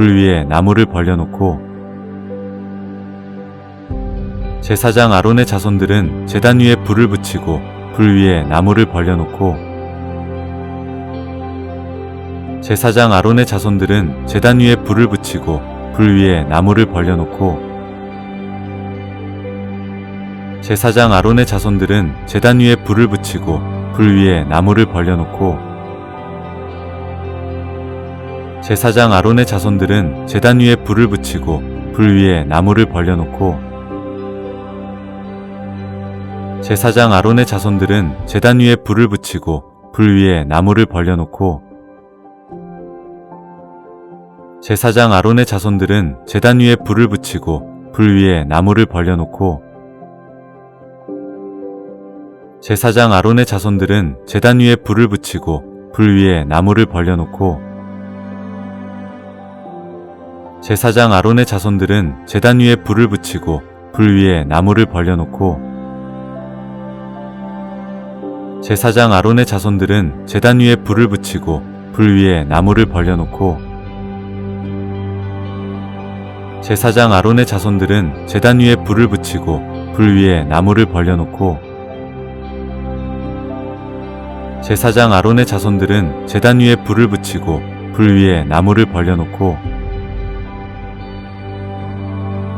불 위에 나무를 벌려놓고 제사장 아론의 자손들은 제단 위에 불을 붙이고 불 위에 나무를 벌려놓고 제사장 아론의 자손들은 제단 위에 불을 붙이고 불 위에 나무를 벌려놓고 제사장 아론의 자손들은 제단 위에 불을 붙이고 불 위에 나무를 벌려놓고 제사장 아론의 자손들은 제단 위에 불을 붙이고 불 위에 나무를 벌려놓고 제사장 아론의 자손들은 제단 위에 불을 붙이고 불 위에 나무를 벌려놓고 제사장 아론의 자손들은 제단 위에 불을 붙이고 불 위에 나무를 벌려놓고 제사장 아론의 자손들은 제단 위에 불을 붙이고 불 위에 나무를 벌려놓고 제사장 아론의 자손들은 제단 위에 불을 붙이고 불 위에 나무를 벌려놓고 제사장 아론의 자손들은 제단 위에 불을 붙이고 불 위에 나무를 벌려놓고 제사장 아론의 자손들은 제단 위에 불을 붙이고 불 위에 나무를 벌려놓고 제사장 아론의 자손들은 제단 위에 불을 붙이고 불 위에 나무를 벌려놓고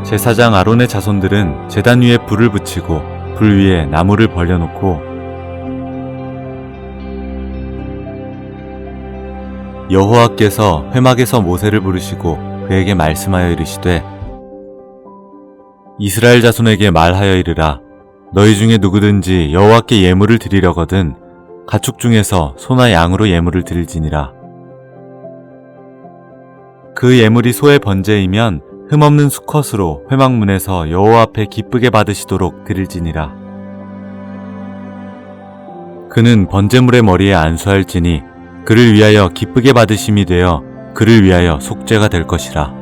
제사장 아론의 자손들은 제단 위에 불을 붙이고 불 위에 나무를 벌려놓고 여호와께서 회막에서 모세를 부르시고 그에게 말씀하여 이르시되 이스라엘 자손에게 말하여 이르라. 너희 중에 누구든지 여호와께 예물을 드리려거든 가축 중에서 소나 양으로 예물을 드릴지니라. 그 예물이 소의 번제이면 흠없는 수컷으로 회막문에서 여호와 앞에 기쁘게 받으시도록 드릴지니라. 그는 번제물의 머리에 안수할지니 그를 위하여 기쁘게 받으심이 되어 그를 위하여 속죄가 될 것이라.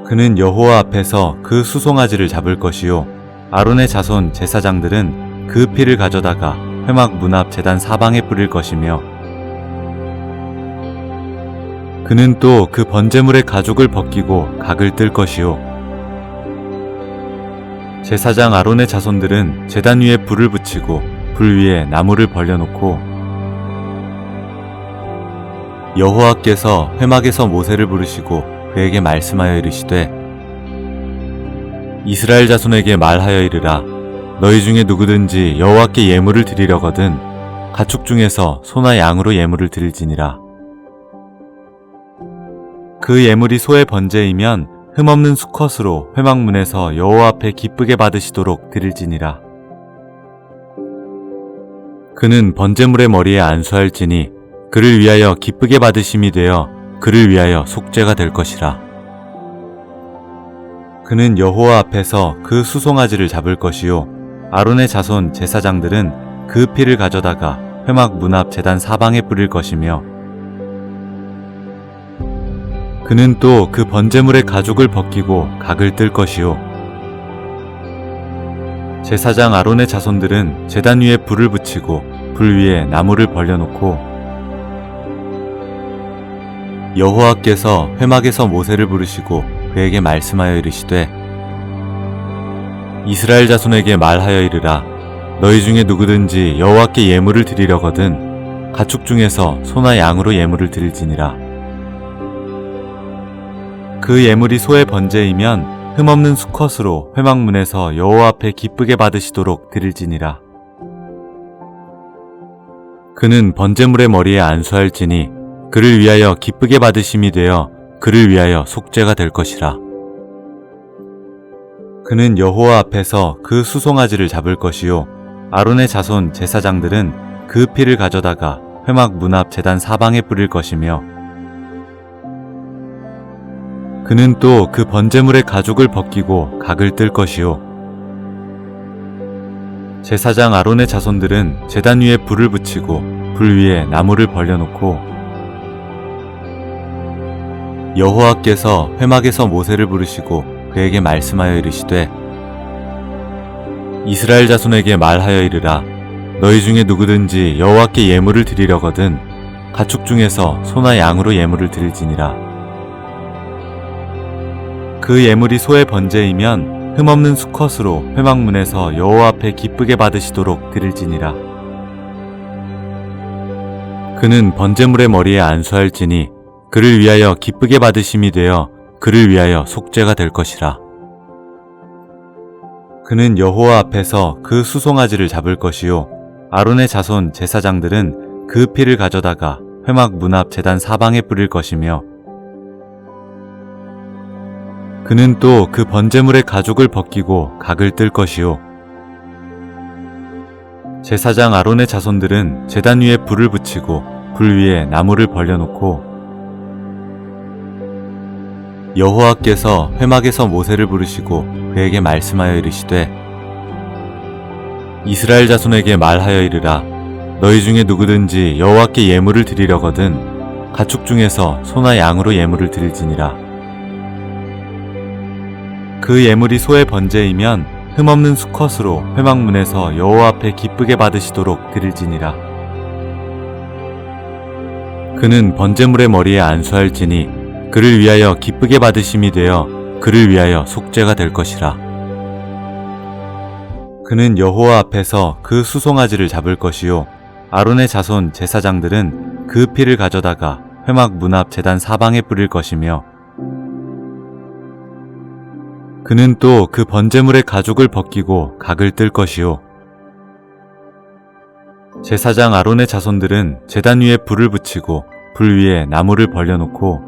그는 여호와 앞에서 그 수송아지를 잡을 것이요 아론의 자손 제사장들은 그 피를 가져다가 회막 문 앞 제단 사방에 뿌릴 것이며 그는 또 그 번제물의 가죽을 벗기고 각을 뜰 것이요 제사장 아론의 자손들은 제단 위에 불을 붙이고 불 위에 나무를 벌려놓고 여호와께서 회막에서 모세를 부르시고 그에게 말씀하여 이르시되 이스라엘 자손에게 말하여 이르라. 너희 중에 누구든지 여호와께 예물을 드리려거든 가축 중에서 소나 양으로 예물을 드릴지니라. 그 예물이 소의 번제이면 흠없는 수컷으로 회막문에서 여호와 앞에 기쁘게 받으시도록 드릴지니라. 그는 번제물의 머리에 안수할지니 그를 위하여 기쁘게 받으심이 되어 그를 위하여 속죄가 될 것이라. 그는 여호와 앞에서 그 수송아지를 잡을 것이요 아론의 자손 제사장들은 그 피를 가져다가 회막 문 앞 제단 사방에 뿌릴 것이며 그는 또 그 번제물의 가죽을 벗기고 각을 뜰 것이요 제사장 아론의 자손들은 제단 위에 불을 붙이고 불 위에 나무를 벌려놓고 여호와께서 회막에서 모세를 부르시고 그에게 말씀하여 이르시되 이스라엘 자손에게 말하여 이르라. 너희 중에 누구든지 여호와께 예물을 드리려거든 가축 중에서 소나 양으로 예물을 드릴지니라. 그 예물이 소의 번제이면 흠없는 수컷으로 회막문에서 여호와 앞에 기쁘게 받으시도록 드릴지니라. 그는 번제물의 머리에 안수할지니 그를 위하여 기쁘게 받으심이 되어 그를 위하여 속죄가 될 것이라. 그는 여호와 앞에서 그 수송아지를 잡을 것이요 아론의 자손 제사장들은 그 피를 가져다가 회막 문 앞 제단 사방에 뿌릴 것이며 그는 또 그 번제물의 가죽을 벗기고 각을 뜰 것이요 제사장 아론의 자손들은 제단 위에 불을 붙이고 불 위에 나무를 벌려놓고 여호와께서 회막에서 모세를 부르시고 그에게 말씀하여 이르시되 이스라엘 자손에게 말하여 이르라. 너희 중에 누구든지 여호와께 예물을 드리려거든 가축 중에서 소나 양으로 예물을 드릴지니라. 그 예물이 소의 번제이면 흠없는 수컷으로 회막문에서 여호와 앞에 기쁘게 받으시도록 드릴지니라. 그는 번제물의 머리에 안수할지니 그를 위하여 기쁘게 받으심이 되어 그를 위하여 속죄가 될 것이라. 그는 여호와 앞에서 그 수송아지를 잡을 것이요 아론의 자손 제사장들은 그 피를 가져다가 회막 문 앞 제단 사방에 뿌릴 것이며, 그는 또 그 번제물의 가죽을 벗기고 각을 뜰 것이요 제사장 아론의 자손들은 제단 위에 불을 붙이고 불 위에 나무를 벌려놓고, 여호와께서 회막에서 모세를 부르시고 그에게 말씀하여 이르시되, 이스라엘 자손에게 말하여 이르라. 너희 중에 누구든지 여호와께 예물을 드리려거든 가축 중에서 소나 양으로 예물을 드릴지니라. 그 예물이 소의 번제이면 흠없는 수컷으로 회막문에서 여호와 앞에 기쁘게 받으시도록 드릴지니라. 그는 번제물의 머리에 안수할지니 그를 위하여 기쁘게 받으심이 되어 그를 위하여 속죄가 될 것이라. 그는 여호와 앞에서 그 수송아지를 잡을 것이요 아론의 자손 제사장들은 그 피를 가져다가 회막 문 앞 제단 사방에 뿌릴 것이며, 그는 또 그 번제물의 가죽을 벗기고 각을 뜰 것이요 제사장 아론의 자손들은 제단 위에 불을 붙이고 불 위에 나무를 벌려놓고,